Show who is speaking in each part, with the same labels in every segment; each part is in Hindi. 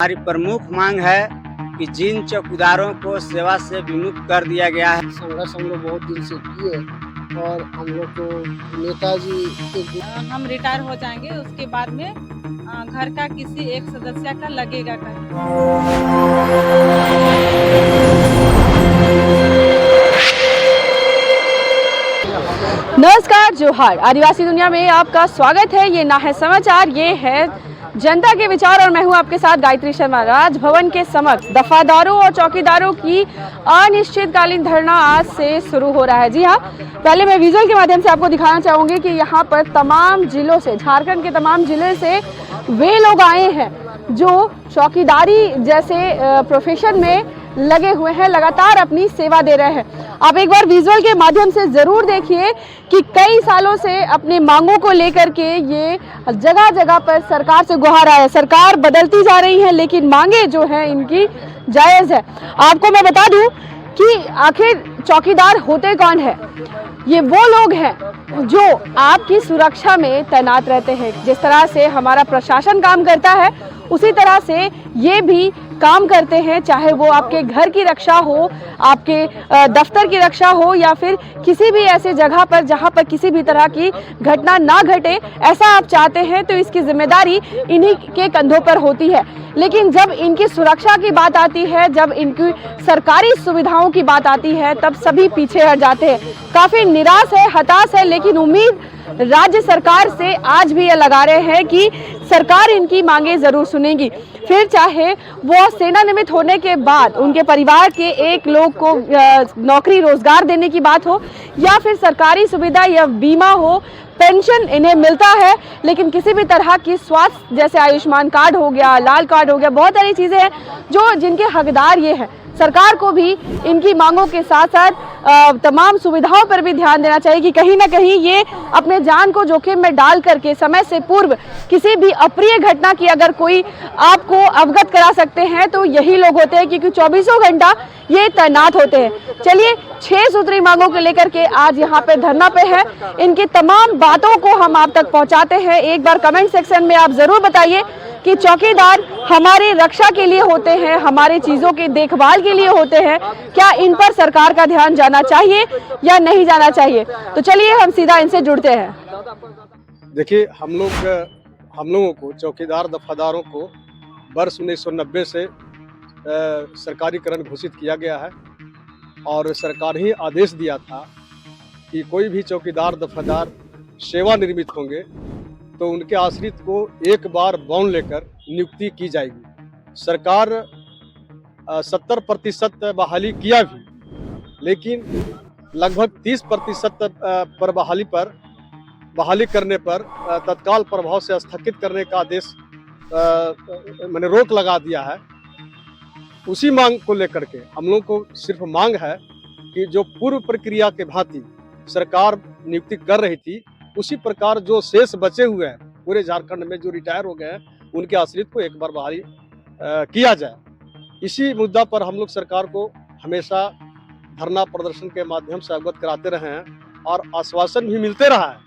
Speaker 1: हमारी प्रमुख मांग है कि जिन चौकीदारों को सेवा से विमुक्त कर दिया गया है।
Speaker 2: संघर्ष हम लोग बहुत दिन से किए और हम लोग को नेताजी के
Speaker 3: हम रिटायर हो जाएंगे, उसके बाद में घर का किसी एक सदस्य का लगेगा कर।
Speaker 4: नमस्कार, जोहार। आदिवासी दुनिया में आपका स्वागत है। ये ना है समाचार, ये है जनता के विचार और मैं हूं आपके साथ गायत्री शर्मा। राजभवन के समक्ष दफादारों और चौकीदारों की अनिश्चितकालीन धरना आज से शुरू हो रहा है। जी हाँ, पहले मैं विजुअल के माध्यम से आपको दिखाना चाहूंगी कि यहाँ पर तमाम जिलों से, झारखंड के तमाम जिले से वे लोग आए हैं जो चौकीदारी जैसे प्रोफेशन में लगे हुए हैं, लगातार अपनी सेवा दे रहे हैं। आप एक बार विजुअल के माध्यम से जरूर देखिए कि कई सालों से अपने मांगों को लेकर के ये जगह जगह पर सरकार से गुहार आया है। सरकार बदलती जा रही है लेकिन मांगे जो है इनकी जायज है। आपको मैं बता दूं कि आखिर चौकीदार होते कौन है। ये वो लोग हैं जो आपकी सुरक्षा में तैनात रहते हैं। जिस तरह से हमारा प्रशासन काम करता है उसी तरह से ये भी काम करते हैं, चाहे वो आपके घर की रक्षा हो, आपके दफ्तर की रक्षा हो या फिर किसी भी ऐसे जगह पर जहां पर किसी भी तरह की घटना ना घटे, ऐसा आप चाहते हैं तो इसकी जिम्मेदारी इन्हीं के कंधों पर होती है। लेकिन जब इनकी सुरक्षा की बात आती है, जब इनकी सरकारी सुविधाओं की बात आती है, तब सभी पीछे हट जाते हैं। काफी निराश है, हताश है, लेकिन उम्मीद राज्य सरकार से आज भी ये लगा रहे हैं कि सरकार इनकी मांगे जरूर सुनेगी। फिर चाहे वो सेवानिवृत्त होने के बाद उनके परिवार के एक लोग को नौकरी रोजगार देने की बात हो या फिर सरकारी सुविधा या बीमा हो, पेंशन इन्हें मिलता है, लेकिन किसी भी तरह की स्वास्थ्य जैसे आयुष्मान कार्ड हो गया, लाल कार्ड हो गया, बहुत सारी चीजें हैं जो जिनके हकदार ये हैं। सरकार को भी इनकी मांगों के साथ साथ तमाम सुविधाओं पर भी ध्यान देना चाहिए कि कहीं ना कहीं ये अपने जान को जोखिम में डाल करके समय से पूर्व किसी भी अप्रिय घटना की अगर कोई आपको अवगत करा सकते हैं तो यही लोग होते हैं, क्योंकि 24 घंटा ये तैनात होते हैं। चलिए, 6 सूत्री मांगों को लेकर के आज यहाँ पे धरना पे है। इनकी तमाम बातों को हम आप तक पहुँचाते हैं। एक बार कमेंट सेक्शन में आप जरूर बताइए कि चौकीदार हमारी रक्षा के लिए होते हैं, हमारे चीजों की देखभाल के लिए होते हैं, क्या इन पर सरकार का ध्यान जाना चाहिए या नहीं जाना चाहिए। तो चलिए हम सीधा इनसे जुड़ते हैं।
Speaker 2: देखिए, हम लोगों को चौकीदार दफादारों को वर्ष 1990 से सरकारीकरण घोषित किया गया है और सरकार ही आदेश दिया था कि कोई भी चौकीदार दफादार सेवानिवृत्त होंगे तो उनके आश्रित को एक बार बॉन्ड लेकर नियुक्ति की जाएगी। सरकार 70% बहाली किया भी, लेकिन लगभग 30% पर बहाली करने पर तत्काल प्रभाव से स्थगित करने का आदेश मैंने रोक लगा दिया है। उसी मांग को लेकर के हम लोग को सिर्फ मांग है कि जो पूर्व प्रक्रिया के भांति सरकार नियुक्ति कर रही थी, उसी प्रकार जो शेष बचे हुए हैं पूरे झारखंड में जो रिटायर हो गए हैं उनके आश्रित को एक बार बहाली किया जाए। इसी मुद्दा पर हम लोग सरकार को हमेशा धरना प्रदर्शन के माध्यम से अवगत कराते रहे हैं और आश्वासन भी मिलते रहा है,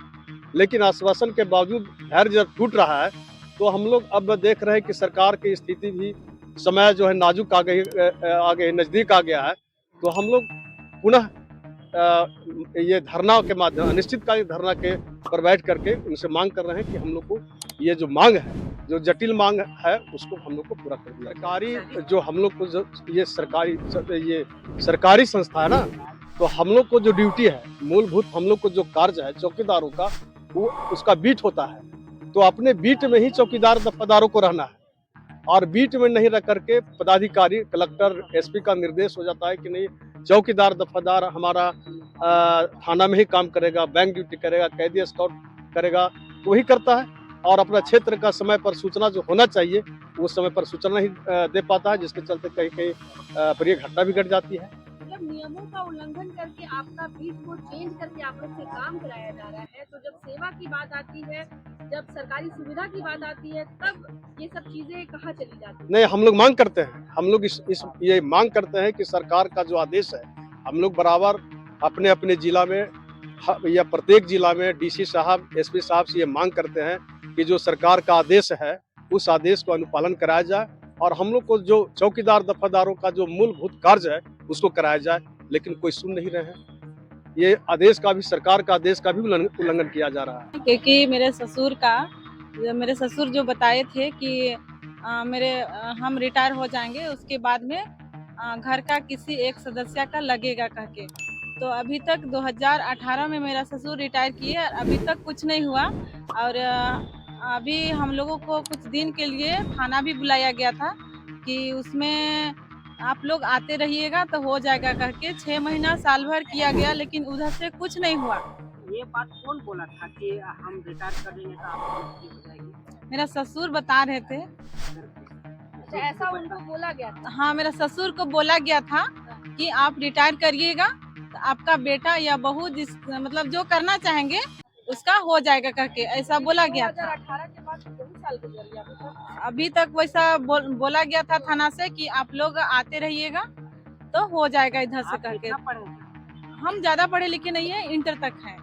Speaker 2: लेकिन आश्वासन के बावजूद धैर्य जब टूट रहा है तो हम लोग अब देख रहे हैं कि सरकार की स्थिति भी समय जो है नाजुक आ गई, नजदीक आ गया है। तो हम लोग पुनः ये धरना के माध्यम, अनिश्चितकालीन धरना के पर बैठ करके उनसे मांग कर रहे हैं कि हम लोग को ये जो मांग है, जो जटिल मांग है, उसको हम लोग को पूरा कर दिया। सरकारी जो हम लोग को ये सरकारी संस्था है ना, तो हम लोग को जो ड्यूटी है, मूलभूत हम लोग को जो कार्य है चौकीदारों का, वो उसका बीट होता है। तो अपने बीट में ही चौकीदार दफादारों को रहना है और बीट में नहीं रह करके पदाधिकारी, कलेक्टर, एसपी का निर्देश हो जाता है कि नहीं, चौकीदार दफादार हमारा थाना में ही काम करेगा, बैंक ड्यूटी करेगा, कैदी स्काउट करेगा, तो वही करता है और अपना क्षेत्र का समय पर सूचना जो होना चाहिए वो समय पर सूचना नहीं दे पाता है, जिसके चलते कहीं कहीं प्रिय घटना भी घट जाती है।
Speaker 3: जब नियमों का उल्लंघन करके आपका बीट को चेंज करके आप लोग से काम कराया जा रहा है, तो जब सेवा की बात आती है, जब सरकारी सुविधा की बात आती है, तब ये सब चीजें कहाँ चली जाती है?
Speaker 2: नहीं, हम लोग मांग करते हैं, हम लोग ये मांग करते हैं कि सरकार का जो आदेश है, हम लोग बराबर अपने अपने जिला में या प्रत्येक जिला में डीसी साहब, एसपी साहब से ये मांग करते हैं कि जो सरकार का आदेश है उस आदेश को अनुपालन कराया जाए और हम लोग को जो चौकीदार दफादारों का जो मूलभूत कार्य है उसको कराया जाए, लेकिन कोई सुन नहीं रहे हैं। ये आदेश का भी, सरकार का आदेश का भी उल्लंघन किया जा रहा है।
Speaker 5: क्योंकि मेरे ससुर जो बताए थे कि हम रिटायर हो जाएंगे, उसके बाद में घर का किसी एक सदस्य का लगेगा कह के। तो अभी तक 2018 में मेरा ससुर रिटायर किए, अभी तक कुछ नहीं हुआ। और अभी हम लोगों को कुछ दिन के लिए थाना भी बुलाया गया था कि उसमें आप लोग आते रहिएगा तो हो जाएगा कह के। 6 महीना साल भर किया गया, लेकिन उधर से कुछ नहीं हुआ।
Speaker 1: ये बात कौन बोला था कि हम रिटायर कर देंगे तो आपकी हो जाएगी?
Speaker 5: मेरा ससुर बता रहे थे।
Speaker 3: अच्छा, ऐसा उनको बोला गया था?
Speaker 5: हाँ, मेरा ससुर को बोला गया था कि आप रिटायर करिएगा तो आपका बेटा या बहू मतलब जो करना चाहेंगे उसका हो जाएगा करके, ऐसा बोला गया था।
Speaker 3: 2018 के बाद बहुत साल गुजर गया।
Speaker 5: अभी तक वैसा बोला गया था थाना से कि आप लोग आते रहिएगा तो हो जाएगा इधर से करके। हम ज्यादा पढ़े लिखे नहीं है, इंटर तक हैं।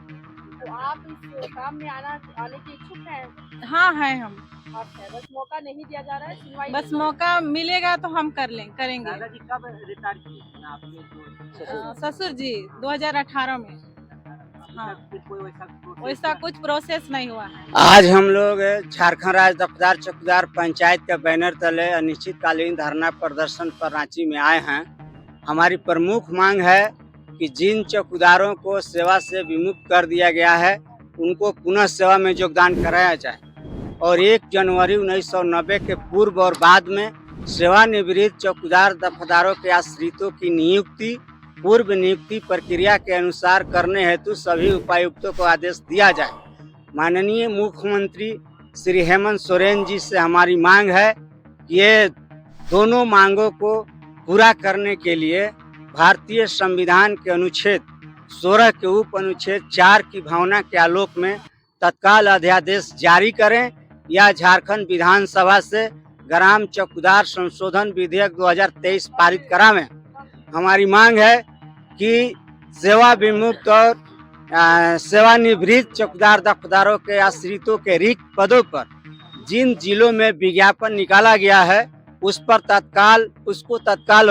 Speaker 3: तो आप इस काम में आने के इच्छुक हैं?
Speaker 5: हाँ हैं हम।
Speaker 3: बस मौका नहीं दिया जा रहा है, सुनवाई
Speaker 5: बस मौका मिलेगा तो हम करेंगे।
Speaker 1: दादाजी कब रिटायर किए आपके?
Speaker 5: ससुर जी 2018 में। हाँ, वैसा कुछ प्रोसेस नहीं हुआ है।
Speaker 1: आज हम लोग झारखंड राज्य दफदार चौकीदार पंचायत के बैनर तले अनिश्चितकालीन धरना प्रदर्शन पर रांची में आए हैं। हमारी प्रमुख मांग है कि जिन चौकीदारों को सेवा से विमुक्त कर दिया गया है उनको पुनः सेवा में योगदान कराया जाए और 1 जनवरी 1990 के पूर्व और बाद में सेवानिवृत्त चौकीदार दफादारों के आश्रितों की नियुक्ति पूर्व नियुक्ति प्रक्रिया के अनुसार करने हेतु सभी उपायुक्तों को आदेश दिया जाए। माननीय मुख्यमंत्री श्री हेमंत सोरेन जी से हमारी मांग है कि ये दोनों मांगों को पूरा करने के लिए भारतीय संविधान के अनुच्छेद 16 के उप अनुच्छेद 4 की भावना के आलोक में तत्काल अध्यादेश जारी करें या झारखंड विधानसभा से ग्राम चौकीदार संशोधन विधेयक 2023 पारित करावें। हमारी मांग है कि सेवा विमुक्त और सेवानिवृत्त चौकीदार दफदारों के आश्रितों के रिक्त पदों पर जिन जिलों में विज्ञापन निकाला गया है उस पर तत्काल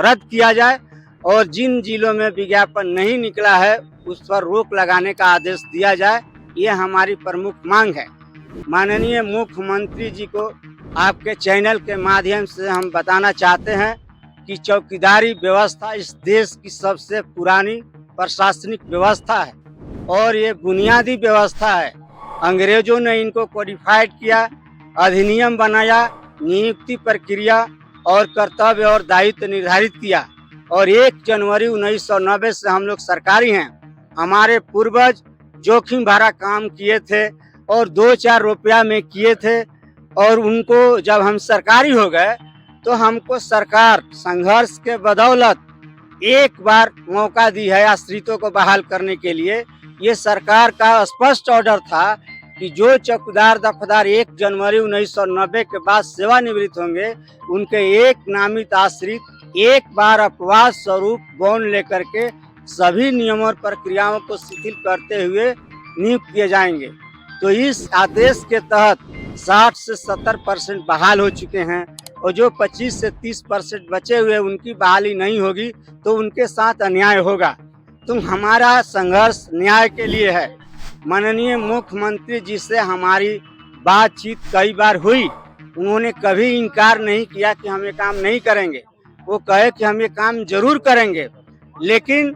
Speaker 1: रद्द किया जाए और जिन जिलों में विज्ञापन नहीं निकला है उस पर रोक लगाने का आदेश दिया जाए। ये हमारी प्रमुख मांग है। माननीय मुख्यमंत्री जी को आपके चैनल के माध्यम से हम बताना चाहते हैं कि चौकीदारी व्यवस्था इस देश की सबसे पुरानी प्रशासनिक व्यवस्था है और ये बुनियादी व्यवस्था है। अंग्रेजों ने इनको कोडिफाइड किया, अधिनियम बनाया, नियुक्ति प्रक्रिया और कर्तव्य और दायित्व निर्धारित किया और 1 जनवरी 1990 से हम लोग सरकारी हैं। हमारे पूर्वज जोखिम भरा काम किए थे और 2-4 रुपया में किए थे और उनको जब हम सरकारी हो गए तो हमको सरकार संघर्ष के बदौलत एक बार मौका दी है आश्रितों को बहाल करने के लिए। ये सरकार का स्पष्ट ऑर्डर था कि जो चौकीदार दफदार 1 जनवरी 1990 के बाद सेवानिवृत्त होंगे उनके एक नामित आश्रित एक बार अपवाद स्वरूप बॉन्ड लेकर के सभी नियमों और प्रक्रियाओं को शिथिल करते हुए नियुक्त किए जाएंगे। तो इस आदेश के तहत 60 से 70% बहाल हो चुके हैं और जो 25 से 30% बचे हुए उनकी बहाली नहीं होगी तो उनके साथ अन्याय होगा। तो हमारा संघर्ष न्याय के लिए है। माननीय मुख्यमंत्री जी से हमारी बातचीत कई बार हुई, उन्होंने कभी इनकार नहीं किया कि हम ये काम नहीं करेंगे। वो कहे कि हम ये काम जरूर करेंगे, लेकिन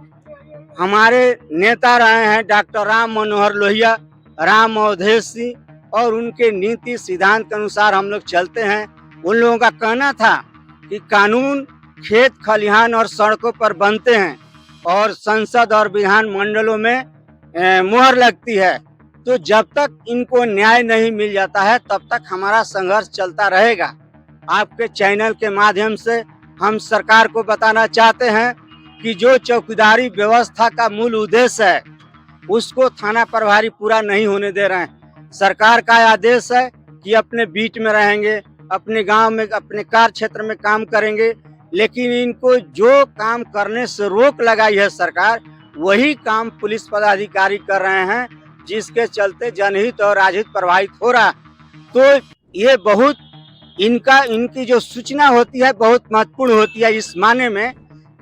Speaker 1: हमारे नेता रहे हैं डॉक्टर राम मनोहर लोहिया, राम अवधेश सिंह और उनके नीति सिद्धांत के अनुसार हम लोग चलते हैं। उन लोगों का कहना था कि कानून खेत खलिहान और सड़कों पर बनते हैं और संसद और विधान मंडलों में मुहर लगती है। तो जब तक इनको न्याय नहीं मिल जाता है तब तक हमारा संघर्ष चलता रहेगा। आपके चैनल के माध्यम से हम सरकार को बताना चाहते हैं कि जो चौकीदारी व्यवस्था का मूल उद्देश्य है उसको थाना प्रभारी पूरा नहीं होने दे रहे हैं। सरकार का आदेश है कि अपने बीट में रहेंगे, अपने गांव में, अपने कार्य क्षेत्र में काम करेंगे, लेकिन इनको जो काम करने से रोक लगाई है सरकार वही काम पुलिस पदाधिकारी कर रहे हैं, जिसके चलते जनहित और राजहित प्रभावित हो रहा। तो ये बहुत इनकी जो सूचना होती है बहुत महत्वपूर्ण होती है, इस माने में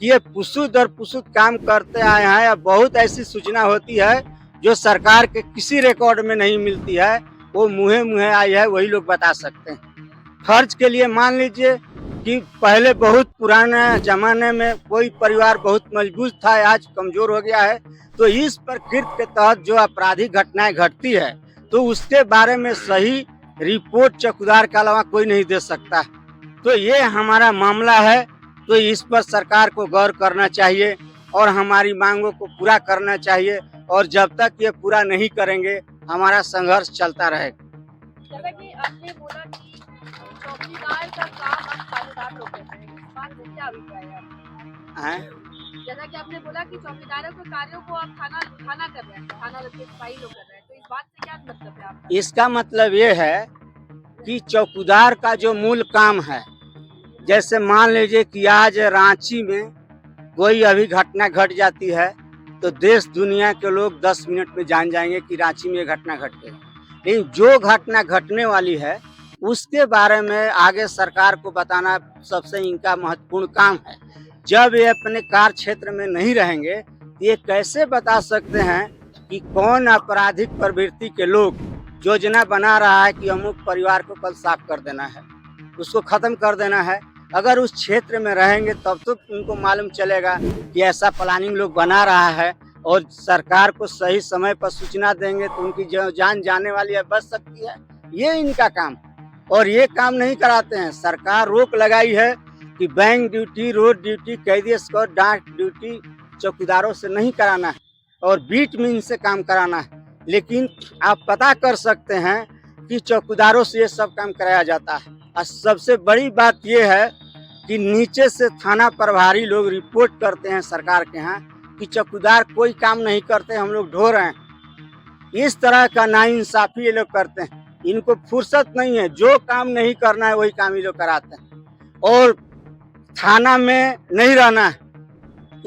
Speaker 1: कि ये पुसुद और पुसुद काम करते आए हैं। या बहुत ऐसी सूचना होती है जो सरकार के किसी रिकॉर्ड में नहीं मिलती है, वो मुँहे मुँहे आई है, वही लोग बता सकते हैं। फर्ज के लिए मान लीजिए कि पहले बहुत पुराने जमाने में कोई परिवार बहुत मजबूत था, आज कमजोर हो गया है, तो इस प्रकृति के तहत जो आपराधिक घटनाएं घटती है तो उसके बारे में सही रिपोर्ट चौकीदार के अलावा कोई नहीं दे सकता। तो ये हमारा मामला है, तो इस पर सरकार को गौर करना चाहिए और हमारी मांगों को पूरा करना चाहिए, और जब तक ये पूरा नहीं करेंगे हमारा संघर्ष चलता रहेगा।
Speaker 3: जैसा कि आपने बोला कि चौकीदार का काम अब थानेदार लोग करते हैं, इस बात से क्या अभिप्राय है आपका?
Speaker 1: हैं?
Speaker 3: जैसा कि आपने बोला कि चौकीदारों के कार्यों को अब थाना कर रहे हैं, थाना के सिपाही लोग कर रहे हैं, तो इस बात से क्या मतलब है आपका?
Speaker 1: इसका मतलब ये है कि चौकीदार का जो मूल काम है, जैसे मान लीजिए कि आज रांची में कोई अभी घटना घट जाती है तो देश दुनिया के लोग 10 मिनट में जान जाएंगे कि रांची में ये घटना घट गई। लेकिन जो घटना घटने वाली है उसके बारे में आगे सरकार को बताना सबसे इनका महत्वपूर्ण काम है। जब ये अपने कार्य क्षेत्र में नहीं रहेंगे तो ये कैसे बता सकते हैं कि कौन आपराधिक प्रवृत्ति के लोग योजना बना रहा है कि अमुक परिवार को कल साफ कर देना है, उसको खत्म कर देना है। अगर उस क्षेत्र में रहेंगे तब तो उनको मालूम चलेगा कि ऐसा प्लानिंग लोग बना रहा है, और सरकार को सही समय पर सूचना देंगे तो उनकी जान जाने वाली है, बच सकती है। ये इनका काम, और ये काम नहीं कराते हैं। सरकार रोक लगाई है कि बैंक ड्यूटी, रोड ड्यूटी, कैदी स्क्वाड, डाक ड्यूटी चौकीदारों से नहीं कराना है और बीट में इनसे काम कराना है। लेकिन आप पता कर सकते हैं कि चौकीदारों से ये सब काम कराया जाता है। और सबसे बड़ी बात ये है कि नीचे से थाना प्रभारी लोग रिपोर्ट करते हैं सरकार के यहाँ कि चौकीदार कोई काम नहीं करते, हम लोग ढो रहे हैं। इस तरह का नाइंसाफी ये लोग करते हैं। इनको फुर्सत नहीं है, जो काम नहीं करना है वही काम ये लोग कराते हैं। और थाना में नहीं रहना है,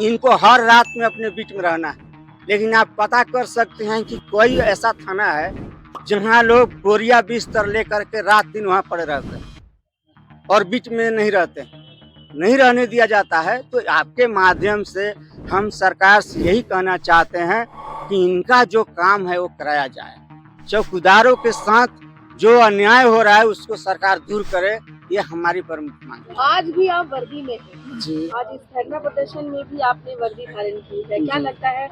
Speaker 1: इनको हर रात में अपने बीच में रहना है। लेकिन आप पता कर सकते हैं कि कोई ऐसा थाना है जहाँ लोग बोरिया बिस्तर लेकर के रात दिन वहाँ पड़े रहते हैं और बीच में नहीं रहते, नहीं रहने दिया जाता है। तो आपके माध्यम से हम सरकार से यही कहना चाहते हैं कि इनका जो काम है वो कराया जाए। चौकीदारों के साथ जो अन्याय हो रहा है उसको सरकार दूर करे, ये हमारी प्रमुख मांग है।
Speaker 3: आज भी आप वर्दी में हैं
Speaker 2: जी।
Speaker 3: आज इस धरना प्रदर्शन में भी आपने वर्दी धारण की है। क्या लगता है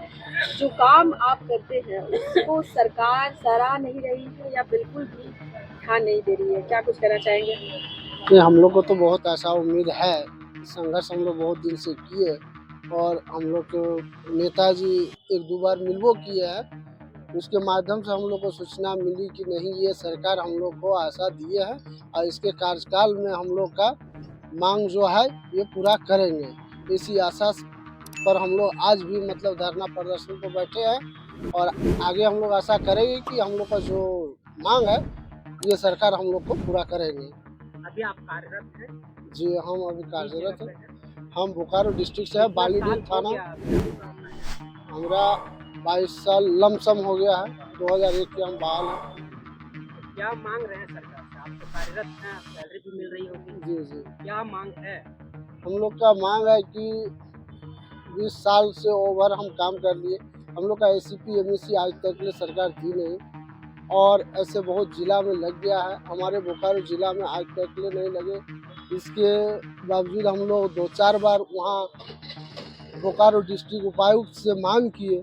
Speaker 3: जो काम आप करते हैं उसको सरकार सराह नहीं रही है या बिल्कुल भी ध्यान नहीं दे रही है? क्या कुछ कहना चाहेंगे?
Speaker 6: कि हम लोग को तो बहुत ऐसा उम्मीद है, संघर्ष हम लोग बहुत दिन से किए, और हम लोग के नेताजी 1-2 बार मिलवो किए हैं। उसके माध्यम से हम लोग को सूचना मिली कि नहीं, ये सरकार हम लोग को आशा दिए है और इसके कार्यकाल में हम लोग का मांग जो है ये पूरा करेंगे। इसी आशा पर हम लोग आज भी मतलब धरना प्रदर्शन पर बैठे हैं, और आगे हम लोग आशा करेंगे कि हम लोग का जो मांग है ये सरकार हम लोग को पूरा करेंगे।
Speaker 1: अभी आप कार्यरत हैं?
Speaker 6: जी, हम अभी कार्यरत हैं। हम बोकारो डिस्ट्रिक्ट से है, बालीडीह थाना। हमारा 22 साल लमसम हो गया है, 2001 के हम बहाल हैं।
Speaker 1: क्या मांग रहे हैं सरकार से? आप तो कार्यरत हैं, सैलरी भी मिल रही होगी।
Speaker 6: जी जी,
Speaker 1: क्या मांग है?
Speaker 6: हम लोग का मांग है कि 20 साल से ओवर हम काम कर लिए, हम लोग का ACP MEC आज तक ले सरकार दी नहीं, और ऐसे बहुत जिला में लग गया है। हमारे बोकारो जिला में आज तक ले नहीं लगे। इसके बावजूद हम लोग 2-4 बार वहाँ बोकारो डिस्ट्रिक्ट उपायुक्त से मांग किए,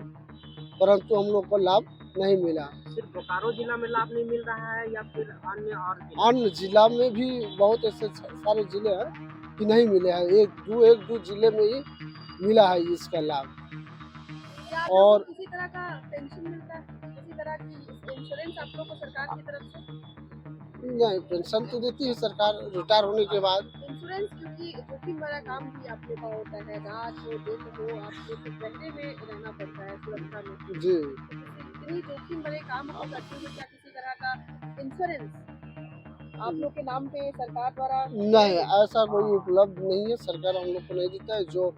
Speaker 6: परंतु हम लोग को लाभ नहीं मिला।
Speaker 1: सिर्फ बोकारो जिला में लाभ नहीं मिल रहा है या फिर
Speaker 6: अन्य जिला में भी बहुत ऐसे सारे जिले हैं कि नहीं मिले हैं। एक दो जिले में ही मिला है इसका लाभ। और
Speaker 3: किसी तरह का पेंशन मिलता है, किसी तरह की इंश्योरेंस आप लोग को सरकार की तरफ से?
Speaker 6: नहीं, पेंशन तो देती है सरकार रिटायर होने के बाद।
Speaker 3: इंश्योरेंस क्योंकि जोखिम भरा काम भी आप लोग का होता है, रात हो दिन हो आपको तो पहरे में रहना पड़ता है सुरक्षा में।
Speaker 6: जी,
Speaker 3: इतनी जोखिम भरे काम को करते हुए क्या किसी तरह का इंश्योरेंस आप लोग के नाम पे सरकार द्वारा?
Speaker 6: नहीं, ऐसा कोई उपलब्ध नहीं है, सरकार हम लोग को नहीं देता है। जो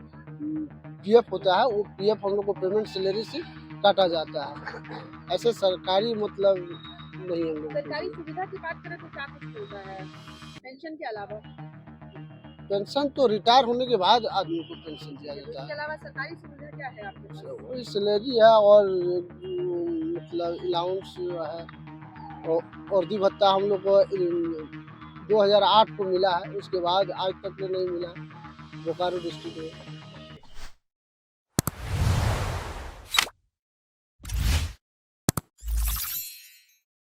Speaker 6: PF होता है वो PF हम लोग को पेमेंट सैलरी से काटा जाता है। ऐसे सरकारी मतलब नहीं हम लोग।
Speaker 3: सरकारी सुविधा की बात करें तो क्या कुछ मिलता है? पेंशन के अलावा?
Speaker 6: पेंशन तो रिटायर होने के बाद आदमी को पेंशन दिया जाता
Speaker 3: इसके
Speaker 6: है।
Speaker 3: अलावा सरकारी सुविधा क्या है आपके पास?
Speaker 6: वही सैलरी है और मतलब अलाउंस है और वर्दी भत्ता हम लोग को 2008 को मिला है, उसके बाद आज तक नहीं मिला बोकारो डिस्ट्रिक्ट में।